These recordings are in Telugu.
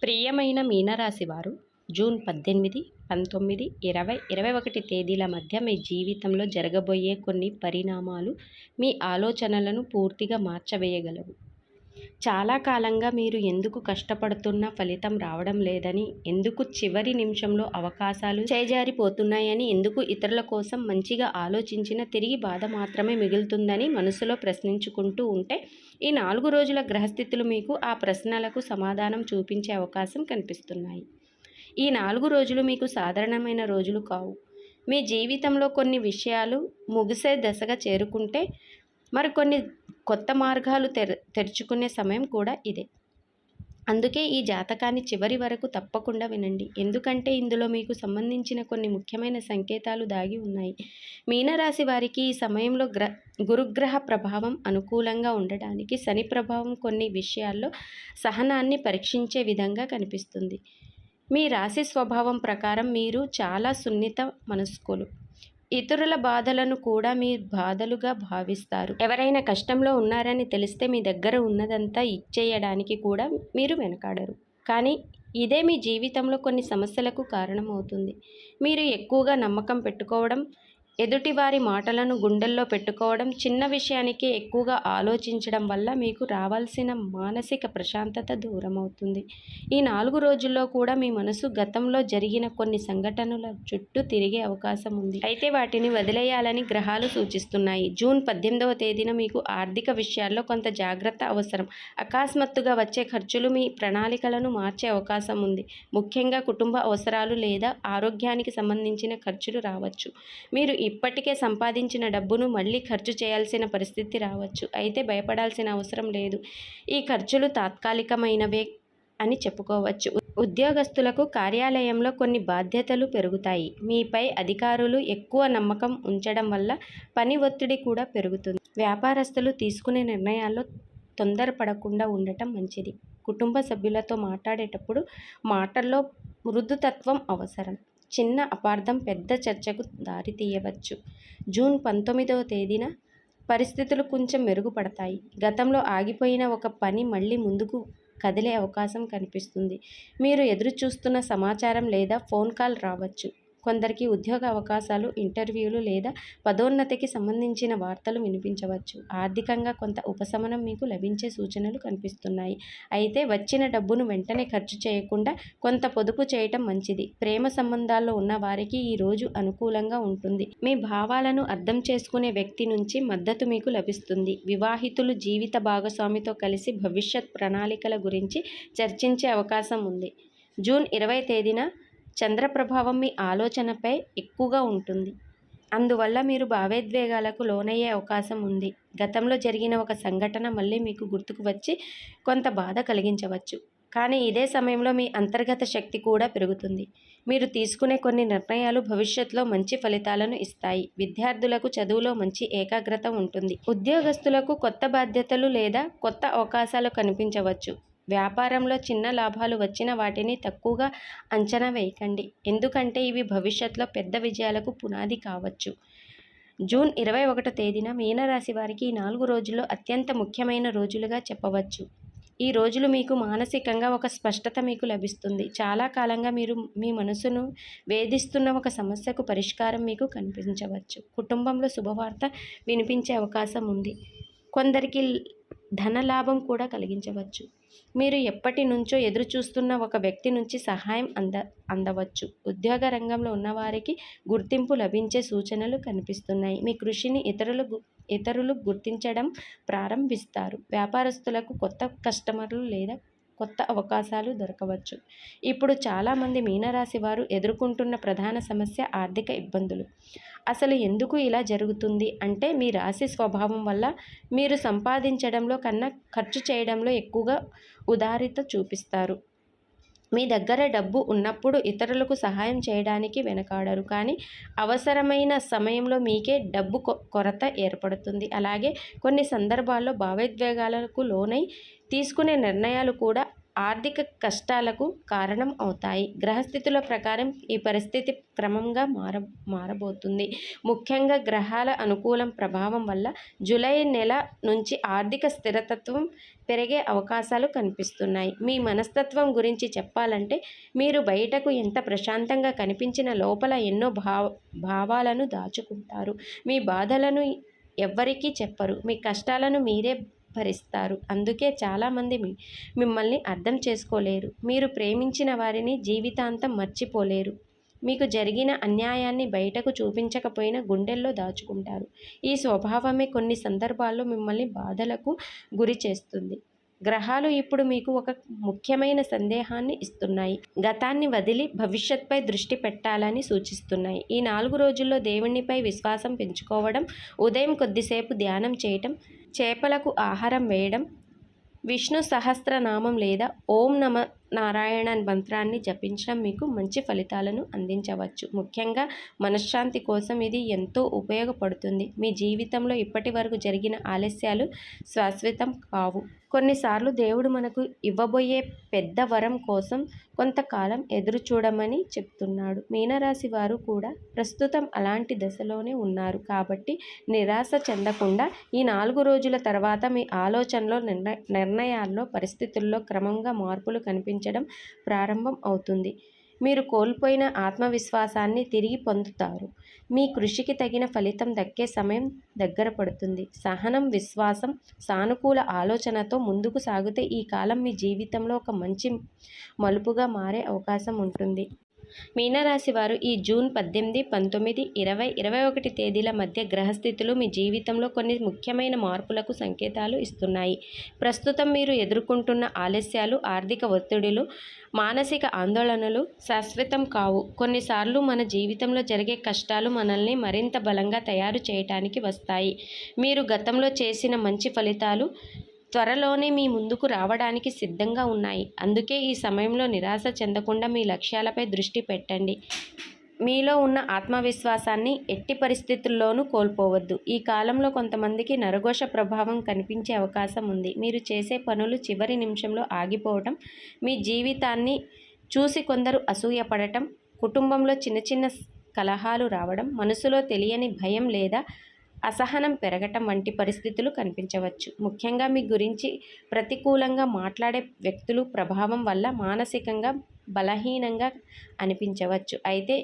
ప్రియమైన మీనరాశి వారు జూన్ 18, 19, 20, 21 తేదీల మధ్య మీ జీవితంలో జరగబోయే కొన్ని పరిణామాలు మీ ఆలోచనలను పూర్తిగా మార్చవేయగలవు. చాలా కాలంగా మీరు ఎందుకు కష్టపడుతున్నా ఫలితం రావడం లేదని, ఎందుకు చివరి నిమిషంలో అవకాశాలు చేజారిపోతున్నాయని, ఎందుకు ఇతరుల కోసం మంచిగా ఆలోచించినా తిరిగి బాధ మాత్రమే మిగులుతుందని మనసులో ప్రశ్నించుకుంటూ ఉంటే, ఈ 4 రోజుల గ్రహస్థితులు మీకు ఆ ప్రశ్నలకు సమాధానం చూపించే అవకాశం కనిపిస్తున్నాయి. ఈ 4 రోజులు మీకు సాధారణమైన రోజులు కావు. మీ జీవితంలో కొన్ని విషయాలు ముగిసే దశగా చేరుకుంటే, మరికొన్ని కొత్త మార్గాలు తెరుచుకునే సమయం కూడా ఇదే. అందుకే ఈ జాతకాన్ని చివరి వరకు తప్పకుండా వినండి. ఎందుకంటే ఇందులో మీకు సంబంధించిన కొన్ని ముఖ్యమైన సంకేతాలు దాగి ఉన్నాయి. మీనరాశి వారికి ఈ సమయంలో గురుగ్రహ ప్రభావం అనుకూలంగా ఉండడానికి, శని ప్రభావం కొన్ని విషయాల్లో సహనాన్ని పరీక్షించే విధంగా కనిపిస్తుంది. మీ రాశి స్వభావం ప్రకారం మీరు చాలా సున్నిత మనస్కులు. ఇతరుల బాధలను కూడా మీ బాధలుగా భావిస్తారు. ఎవరైనా కష్టంలో ఉన్నారని తెలిస్తే మీ దగ్గర ఉన్నదంతా ఇచ్చేయడానికి కూడా మీరు వెనకాడరు. కానీ ఇదే మీ జీవితంలో కొన్ని సమస్యలకు కారణమవుతుంది. మీరు ఎక్కువగా నమ్మకం పెట్టుకోవడం, ఎదుటివారి మాటలను గుండెల్లో పెట్టుకోవడం, చిన్న విషయానికే ఎక్కువగా ఆలోచించడం వల్ల మీకు రావాల్సిన మానసిక ప్రశాంతత దూరమవుతుంది. ఈ 4 రోజుల్లో కూడా మీ మనసు గతంలో జరిగిన కొన్ని సంఘటనల చుట్టూ తిరిగే అవకాశం ఉంది. అయితే వాటిని వదిలేయాలని గ్రహాలు సూచిస్తున్నాయి. జూన్ 18వ తేదీన మీకు ఆర్థిక విషయాల్లో కొంత జాగ్రత్త అవసరం. అకస్మాత్తుగా వచ్చే ఖర్చులు మీ ప్రణాళికలను మార్చే అవకాశం ఉంది. ముఖ్యంగా కుటుంబ అవసరాలు లేదా ఆరోగ్యానికి సంబంధించిన ఖర్చులు రావచ్చు. మీరు ఇప్పటికే సంపాదించిన డబ్బును మళ్ళీ ఖర్చు చేయాల్సిన పరిస్థితి రావచ్చు. అయితే భయపడాల్సిన అవసరం లేదు. ఈ ఖర్చులు తాత్కాలికమైనవే అని చెప్పుకోవచ్చు. ఉద్యోగస్తులకు కార్యాలయంలో కొన్ని బాధ్యతలు పెరుగుతాయి. మీపై అధికారులు ఎక్కువ నమ్మకం ఉంచడం వల్ల పని ఒత్తిడి కూడా పెరుగుతుంది. వ్యాపారస్తులు తీసుకునే నిర్ణయాల్లో తొందరపడకుండా ఉండటం మంచిది. కుటుంబ సభ్యులతో మాట్లాడేటప్పుడు మాటల్లో మృదుతత్వం అవసరం. చిన్న అపార్థం పెద్ద చర్చకు దారితీయవచ్చు. జూన్ 19వ తేదీన పరిస్థితులు కొంచెం మెరుగుపడతాయి. గతంలో ఆగిపోయిన ఒక పని మళ్ళీ ముందుకు కదిలే అవకాశం కనిపిస్తుంది. మీరు ఎదురు చూస్తున్న సమాచారం లేదా ఫోన్ కాల్ రావచ్చు. కొందరికి ఉద్యోగ అవకాశాలు, ఇంటర్వ్యూలు లేదా పదోన్నతికి సంబంధించిన వార్తలు వినిపించవచ్చు. ఆర్థికంగా కొంత ఉపశమనం మీకు లభించే సూచనలు కనిపిస్తున్నాయి. అయితే వచ్చిన డబ్బును వెంటనే ఖర్చు చేయకుండా కొంత పొదుపు చేయటం మంచిది. ప్రేమ సంబంధాల్లో ఉన్న వారికి ఈ రోజు అనుకూలంగా ఉంటుంది. మీ భావాలను అర్థం చేసుకునే వ్యక్తి నుంచి మద్దతు మీకు లభిస్తుంది. వివాహితులు జీవిత భాగస్వామితో కలిసి భవిష్యత్ ప్రణాళికల గురించి చర్చించే అవకాశం ఉంది. జూన్ 20 తేదీన చంద్ర ప్రభావం మీ ఆలోచనపై ఎక్కువగా ఉంటుంది. అందువల్ల మీరు భావోద్వేగాలకు లోనయ్యే అవకాశం ఉంది. గతంలో జరిగిన ఒక సంఘటన మళ్ళీ మీకు గుర్తుకు వచ్చి కొంత బాధ కలిగించవచ్చు. కానీ ఇదే సమయంలో మీ అంతర్గత శక్తి కూడా పెరుగుతుంది. మీరు తీసుకునే కొన్ని నిర్ణయాలు భవిష్యత్తులో మంచి ఫలితాలను ఇస్తాయి. విద్యార్థులకు చదువులో మంచి ఏకాగ్రత ఉంటుంది. ఉద్యోగస్తులకు కొత్త బాధ్యతలు లేదా కొత్త అవకాశాలు కనిపించవచ్చు. వ్యాపారంలో చిన్న లాభాలు వచ్చిన వాటిని తక్కువగా అంచనా వేయకండి. ఎందుకంటే ఇవి భవిష్యత్తులో పెద్ద విజయాలకు పునాది కావచ్చు. జూన్ 21 తేదీన మీనరాశి వారికి ఈ 4 రోజుల్లో అత్యంత ముఖ్యమైన రోజులుగా చెప్పవచ్చు. ఈ రోజులు మీకు మానసికంగా ఒక స్పష్టత మీకు లభిస్తుంది. చాలా కాలంగా మీరు మీ మనసును వేధిస్తున్న ఒక సమస్యకు పరిష్కారం మీకు కనిపించవచ్చు. కుటుంబంలో శుభవార్త వినిపించే అవకాశం ఉంది. కొందరికి ధనలాభం కూడా కలిగించవచ్చు. మీరు ఎప్పటి నుంచో ఎదురు చూస్తున్న ఒక వ్యక్తి నుంచి సహాయం అందవచ్చు. ఉద్యోగ రంగంలో ఉన్నవారికి గుర్తింపు లభించే సూచనలు కనిపిస్తున్నాయి. మీ కృషిని ఇతరులు గుర్తించడం ప్రారంభిస్తారు. వ్యాపారస్తులకు కొత్త కస్టమర్లు లేదా కొత్త అవకాశాలు దొరకవచ్చు. ఇప్పుడు చాలామంది మీనరాశి వారు ఎదుర్కొంటున్న ప్రధాన సమస్య ఆర్థిక ఇబ్బందులు. అసలు ఎందుకు ఇలా జరుగుతుంది అంటే, మీ రాశి స్వభావం వల్ల మీరు సంపాదించడంలో కన్నా ఖర్చు చేయడంలో ఎక్కువగా ఉదారత చూపిస్తారు. మీ దగ్గర డబ్బు ఉన్నప్పుడు ఇతరులకు సహాయం చేయడానికి వెనకాడరు. కానీ అవసరమైన సమయంలో మీకే డబ్బు కొరత ఏర్పడుతుంది. అలాగే కొన్ని సందర్భాల్లో భావోద్వేగాలకు లోనై తీసుకునే నిర్ణయాలు కూడా ఆర్థిక కష్టాలకు కారణం అవుతాయి. గ్రహస్థితుల ప్రకారం ఈ పరిస్థితి క్రమంగా మారబోతుంది. ముఖ్యంగా గ్రహాల అనుకూలం ప్రభావం వల్ల జూలై నెల నుంచి ఆర్థిక స్థిరతత్వం పెరిగే అవకాశాలు కనిపిస్తున్నాయి. మీ మనస్తత్వం గురించి చెప్పాలంటే మీరు బయటకు ఎంత ప్రశాంతంగా కనిపించిన లోపల ఎన్నో భావాలను దాచుకుంటారు. మీ బాధలను ఎవ్వరికీ చెప్పరు. మీ కష్టాలను మీరే భరిస్తారు. అందుకే చాలామంది మిమ్మల్ని అర్థం చేసుకోలేరు. మీరు ప్రేమించిన వారిని జీవితాంతం మర్చిపోలేరు. మీకు జరిగిన అన్యాయాన్ని బయటకు చూపించకపోయినా గుండెల్లో దాచుకుంటారు. ఈ స్వభావమే కొన్ని సందర్భాల్లో మిమ్మల్ని బాధలకు గురి చేస్తుంది. గ్రహాలు ఇప్పుడు మీకు ఒక ముఖ్యమైన సందేహాన్ని ఇస్తున్నాయి. గతాన్ని వదిలి భవిష్యత్పై దృష్టి పెట్టాలని సూచిస్తున్నాయి. ఈ 4 రోజుల్లో దేవునిపై విశ్వాసం పెంచుకోవడం, ఉదయం కొద్దిసేపు ధ్యానం చేయటం, చేపలకు ఆహారం వేయడం, విష్ణు సహస్రనామం లేదా ఓం నమ నారాయణ మంత్రాన్ని జపించడం మీకు మంచి ఫలితాలను అందించవచ్చు. ముఖ్యంగా మనశ్శాంతి కోసం ఇది ఎంతో ఉపయోగపడుతుంది. మీ జీవితంలో ఇప్పటి వరకు జరిగిన ఆలస్యాలు శాశ్వతం కావు. కొన్నిసార్లు దేవుడు మనకు ఇవ్వబోయే పెద్ద వరం కోసం కొంతకాలం ఎదురు చూడమని చెప్తున్నాడు. మీనరాశి వారు కూడా ప్రస్తుతం అలాంటి దశలోనే ఉన్నారు. కాబట్టి నిరాశ చెందకుండా ఈ 4 రోజుల తర్వాత మీ ఆలోచనలో, నిర్ణయాల్లో, పరిస్థితుల్లో క్రమంగా మార్పులు కనిపించడం ప్రారంభం అవుతుంది. మీరు కోల్పోయిన ఆత్మవిశ్వాసాన్ని తిరిగి పొందుతారు. మీ కృషికి తగిన ఫలితం దక్కే సమయం దగ్గర పడుతుంది. సహనం, విశ్వాసం, సానుకూల ఆలోచనతో ముందుకు సాగితే ఈ కాలం మీ జీవితంలో ఒక మంచి మలుపుగా మారే అవకాశం ఉంటుంది. మీనరాశి వారు ఈ జూన్ 18, 19, 20, 21 తేదీల మధ్య గ్రహస్థితులు మీ జీవితంలో కొన్ని ముఖ్యమైన మార్పులకు సంకేతాలు ఇస్తున్నాయి. ప్రస్తుతం మీరు ఎదుర్కొంటున్న ఆలస్యాలు, ఆర్థిక ఒత్తిడులు, మానసిక ఆందోళనలు శాశ్వతం కావు. కొన్నిసార్లు మన జీవితంలో జరిగే కష్టాలు మనల్ని మరింత బలంగా తయారు చేయటానికి వస్తాయి. మీరు గతంలో చేసిన మంచి ఫలితాలు త్వరలోనే మీ ముందుకు రావడానికి సిద్ధంగా ఉన్నాయి. అందుకే ఈ సమయంలో నిరాశ చెందకుండా మీ లక్ష్యాలపై దృష్టి పెట్టండి. మీలో ఉన్న ఆత్మవిశ్వాసాన్ని ఎట్టి పరిస్థితుల్లోనూ కోల్పోవద్దు. ఈ కాలంలో కొంతమందికి నరఘోష ప్రభావం కనిపించే అవకాశం ఉంది. మీరు చేసే పనులు చివరి నిమిషంలో ఆగిపోవటం, మీ జీవితాన్ని చూసి కొందరు అసూయపడటం, కుటుంబంలో చిన్న చిన్న కలహాలు రావడం, మనసులో తెలియని భయం లేదా అసహనం పెరగటం వంటి పరిస్థితులు కనిపించవచ్చు. ముఖ్యంగా మీ గురించి ప్రతికూలంగా మాట్లాడే వ్యక్తుల ప్రభావం వల్ల మానసికంగా బలహీనంగా అనిపించవచ్చు. అయితే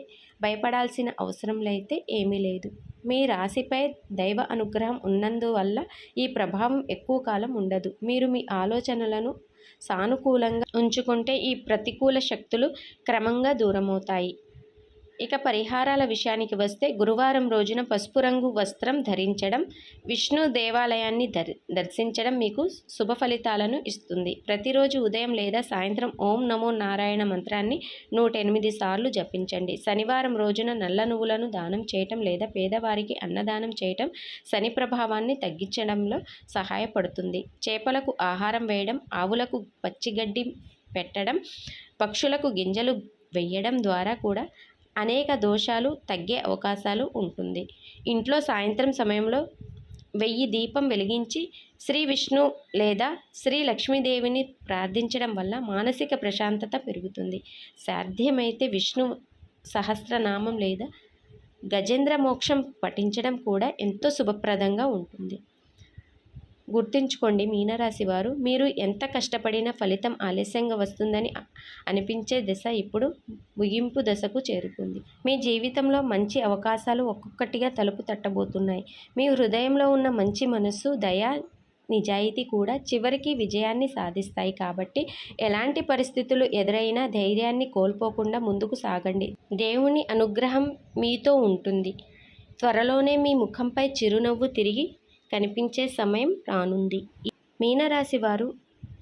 భయపడాల్సిన అవసరం అయితే ఏమీ లేదు. మీ రాశిపై దైవ అనుగ్రహం ఉన్నందువల్ల ఈ ప్రభావం ఎక్కువ కాలం ఉండదు. మీరు మీ ఆలోచనలను సానుకూలంగా ఉంచుకుంటే ఈ ప్రతికూల శక్తులు క్రమంగా దూరమవుతాయి. ఇక పరిహారాల విషయానికి వస్తే గురువారం రోజున పసుపు రంగు వస్త్రం ధరించడం, విష్ణు దేవాలయాన్ని దర్శించడం మీకు శుభ ఫలితాలను ఇస్తుంది. ప్రతిరోజు ఉదయం లేదా సాయంత్రం ఓం నమో నారాయణ మంత్రాన్ని 108 సార్లు జపించండి. శనివారం రోజున నల్ల నువ్వులను దానం చేయటం లేదా పేదవారికి అన్నదానం చేయటం శని ప్రభావాన్ని తగ్గించడంలో సహాయపడుతుంది. చేపలకు ఆహారం వేయడం, ఆవులకు పచ్చిగడ్డి పెట్టడం, పక్షులకు గింజలు వేయడం ద్వారా కూడా అనేక దోషాలు తగ్గే అవకాశాలు ఉంటుంది. ఇంట్లో సాయంత్రం సమయంలో 1000 దీపం వెలిగించి శ్రీ విష్ణు లేదా శ్రీ లక్ష్మీదేవిని ప్రార్థించడం వల్ల మానసిక ప్రశాంతత పెరుగుతుంది. సాధ్యమైతే విష్ణు సహస్రనామం లేదా గజేంద్ర మోక్షం పఠించడం కూడా ఎంతో శుభప్రదంగా ఉంటుంది. గుర్తుంచుకోండి మీనరాశి వారు, మీరు ఎంత కష్టపడినా ఫలితం ఆలస్యంగా వస్తుందని అనిపించే దశ ఇప్పుడు ముగింపు దశకు చేరుకుంది. మీ జీవితంలో మంచి అవకాశాలు ఒక్కొక్కటిగా తలుపు తట్టబోతున్నాయి. మీ హృదయంలో ఉన్న మంచి మనస్సు, దయ, నిజాయితీ కూడా చివరికి విజయాన్ని సాధిస్తాయి. కాబట్టి ఎలాంటి పరిస్థితులు ఎదురైనా ధైర్యాన్ని కోల్పోకుండా ముందుకు సాగండి. దేవుని అనుగ్రహం మీతో ఉంటుంది. త్వరలోనే మీ ముఖంపై చిరునవ్వు తిరిగి కనిపించే సమయం రానుంది. మీనరాశి వారు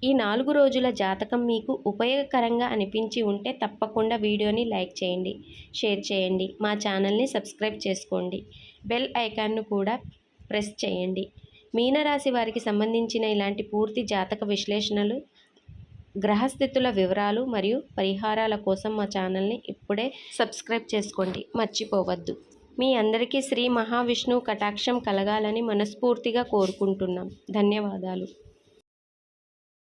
ఈ 4 రోజుల జాతకం మీకు ఉపయోగకరంగా అనిపించి ఉంటే తప్పకుండా వీడియోని లైక్ చేయండి, షేర్ చేయండి, మా ఛానల్ని సబ్స్క్రైబ్ చేసుకోండి, బెల్ ఐకాన్ను కూడా ప్రెస్ చేయండి. మీనరాశి వారికి సంబంధించిన ఇలాంటి పూర్తి జాతక విశ్లేషణలు, గ్రహస్థితుల వివరాలు మరియు పరిహారాల కోసం మా ఛానల్ని ఇప్పుడే సబ్స్క్రైబ్ చేసుకోండి, మర్చిపోవద్దు. మీ అందరికీ శ్రీ మహావిష్ణువు కటాక్షం కలగాలని మనస్ఫూర్తిగా కోరుకుంటున్నాం. ధన్యవాదాలు.